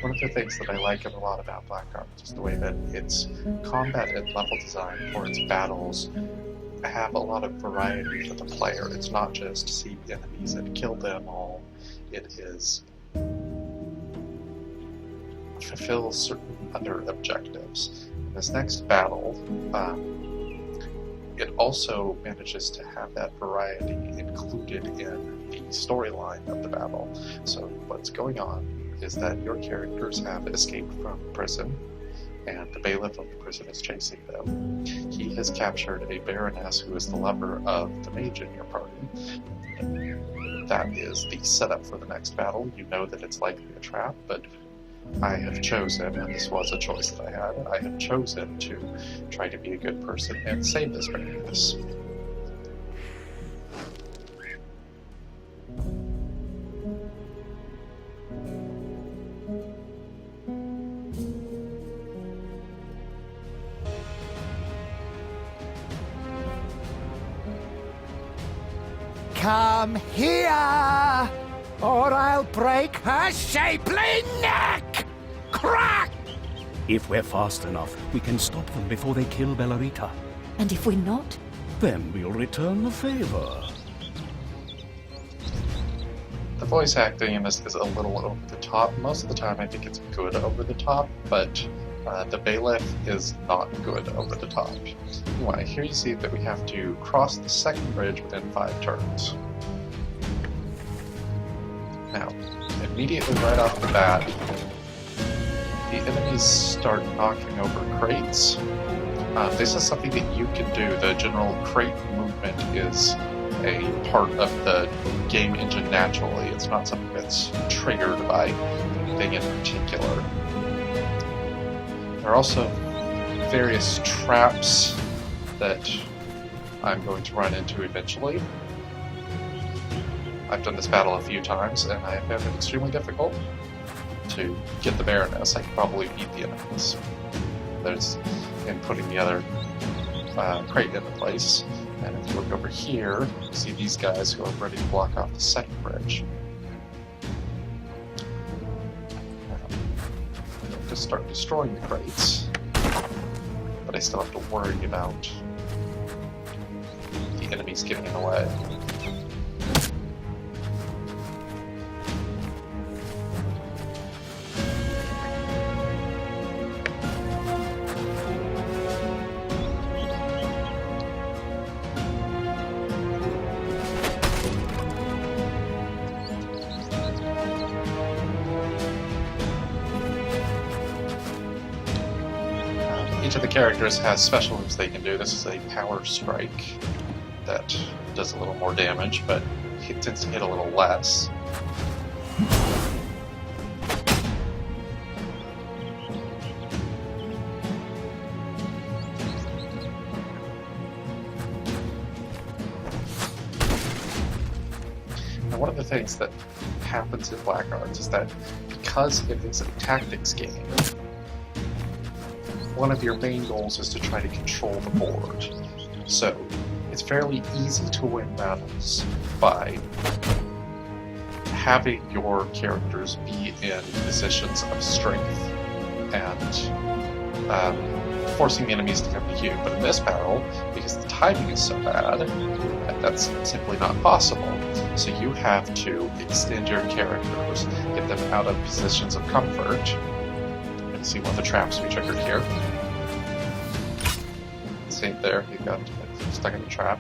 One of the things that I like a lot about Blackguards is the way that its combat and level design for its battles have a lot of variety for the player. It's not just see enemies and kill them all. It is fulfill certain other objectives. In this next battle, it also manages to have that variety included in the storyline of the battle. So what's going on is that your characters have escaped from prison, and the bailiff of the prison is chasing them. He has captured a baroness who is the lover of the mage in your party. That is the setup for the next battle. You know that it's likely a trap, but I have chosen, and this was a choice that I have chosen to try to be a good person and save this baroness. Come here, or I'll break her shapely neck! Crack! If we're fast enough, we can stop them before they kill Bellarita. And if we're not? Then we'll return the favor. The voice acting in this is a little over the top. Most of the time I think it's good over the top, but the bailiff is not good over the top. Anyway, here you see that we have to cross the second bridge within 5 turns. Now, immediately right off the bat, the enemies start knocking over crates. This is something that you can do. The general crate movement is a part of the game engine naturally. It's not something that's triggered by anything in particular. There are also various traps that I'm going to run into eventually. I've done this battle a few times, and I have found it extremely difficult to get the Baroness. I can probably beat the enemies. In putting the other crate into place. And if you look over here, you see these guys who are ready to block off the second bridge. I'm going to start destroying the crates, but I still have to worry about the enemies getting in the way. Each of the characters has special moves they can do. This is a power strike that does a little more damage, but it tends to hit a little less. Now, one of the things that happens in Blackguards is that because it is a tactics game, one of your main goals is to try to control the board. So, it's fairly easy to win battles by having your characters be in positions of strength and forcing the enemies to come to you. But in this battle, because the timing is so bad, that's simply not possible. So you have to extend your characters, get them out of positions of comfort. See one of the traps we triggered here. See there, you got stuck in the trap.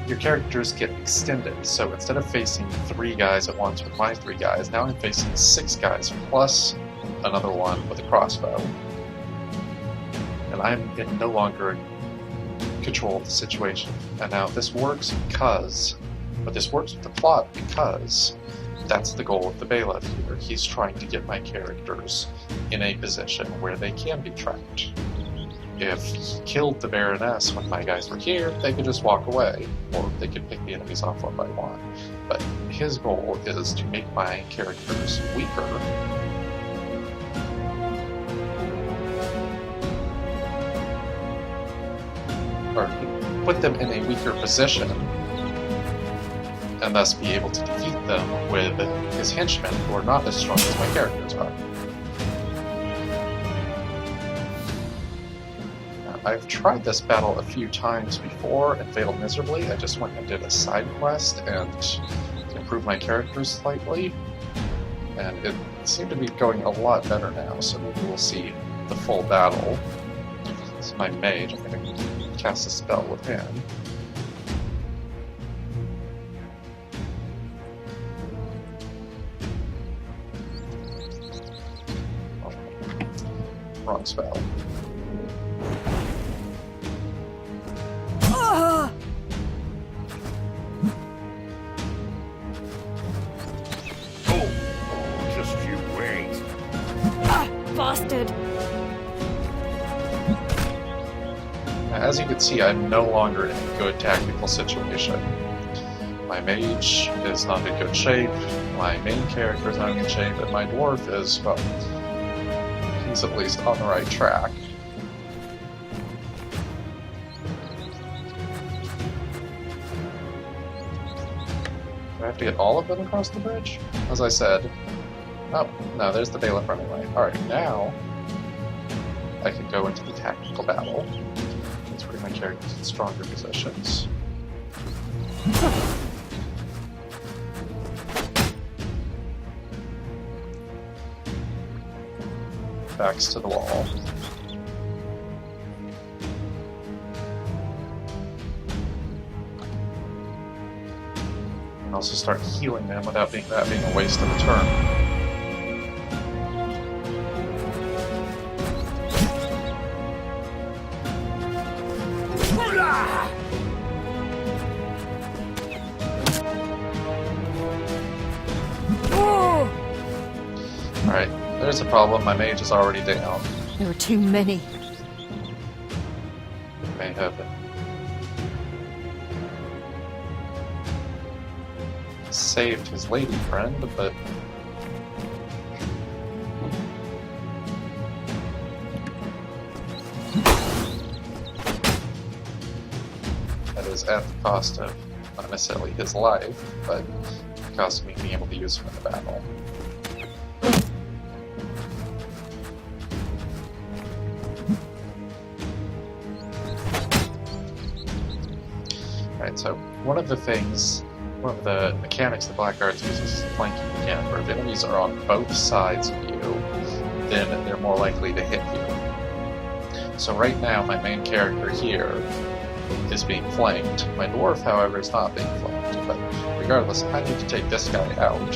Your characters get extended, so instead of facing 3 guys at once with my 3 guys, now I'm facing 6 guys plus another one with a crossbow. And I'm no longer in control of the situation. And now this works because, but this works with the plot because that's the goal of the bailiff here. He's trying to get my characters in a position where they can be trapped. If he killed the Baroness when my guys were here, they could just walk away, or they could pick the enemies off one by one. But his goal is to make my characters weaker, or put them in a weaker position, and thus be able to defeat them with his henchmen, who are not as strong as my characters are. Now, I've tried this battle a few times before and failed miserably. I just went and did a side quest and improved my characters slightly, and it seemed to be going a lot better now, so maybe we'll see the full battle. This is my mage. I'm going to cast a spell with him. Wrong spell. Just you wait. Bastard! As you can see, I'm no longer in a good tactical situation. My mage is not in good shape, my main character is not in good shape, and my dwarf is, well, he's at least on the right track. Do I have to get all of them across the bridge? As I said. Oh, no, there's the bailiff running away. Alright, now I can go into the tactical battle. Let's bring my characters in stronger positions. Backs to the wall. And also start healing them without that being a waste of a turn. Alright, there's a problem. My mage is already down. There are too many. May have saved his lady friend, but that is at the cost of not necessarily his life, but the cost of me being able to use him in the battle. Right, so one of the mechanics the Blackguards uses is the flanking mechanic, where if enemies are on both sides of you, then they're more likely to hit you. So right now, my main character here is being flanked. My dwarf, however, is not being flanked, but regardless, I need to take this guy out, and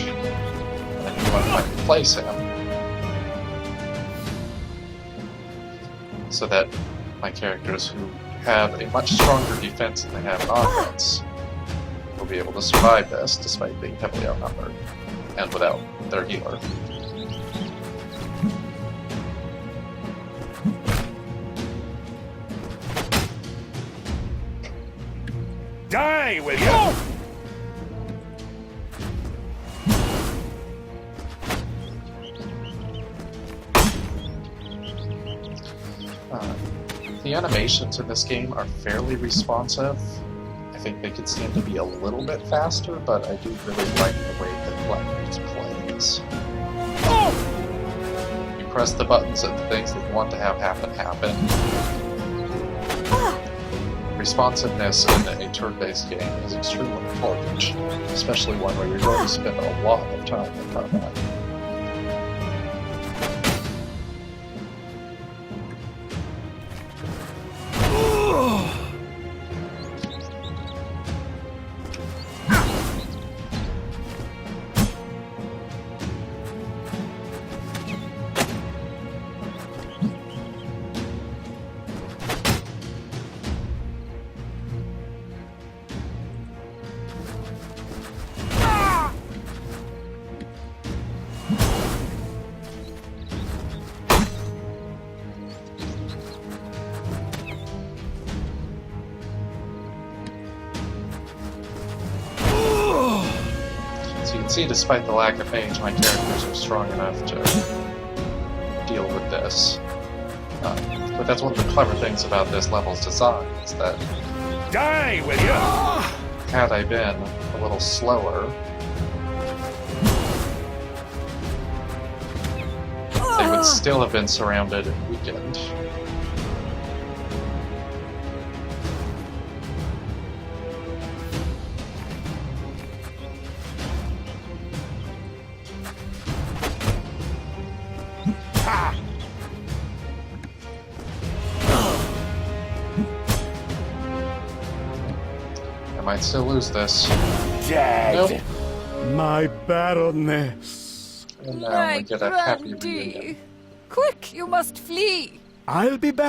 then I want to replace him, so that my characters who have a much stronger defense than they have in offense will be able to survive this despite being heavily outnumbered and without their healer. Die, will you? The animations in this game are fairly responsive. I think they could stand to be a little bit faster, but I do really like the way that Blackguards plays. You press the buttons and the things that you want to have happen. Responsiveness in a turn-based game is extremely important, especially one where you're going to spend a lot of time in combat. See, despite the lack of mage, my characters are strong enough to deal with this. But that's one of the clever things about this level's design, is that Die, will you? had I been a little slower, they would still have been surrounded and weakened. I might still lose this. Dead. Nope. My Baroness. And now we get a happy reunion. Quick, you must flee! I'll be back.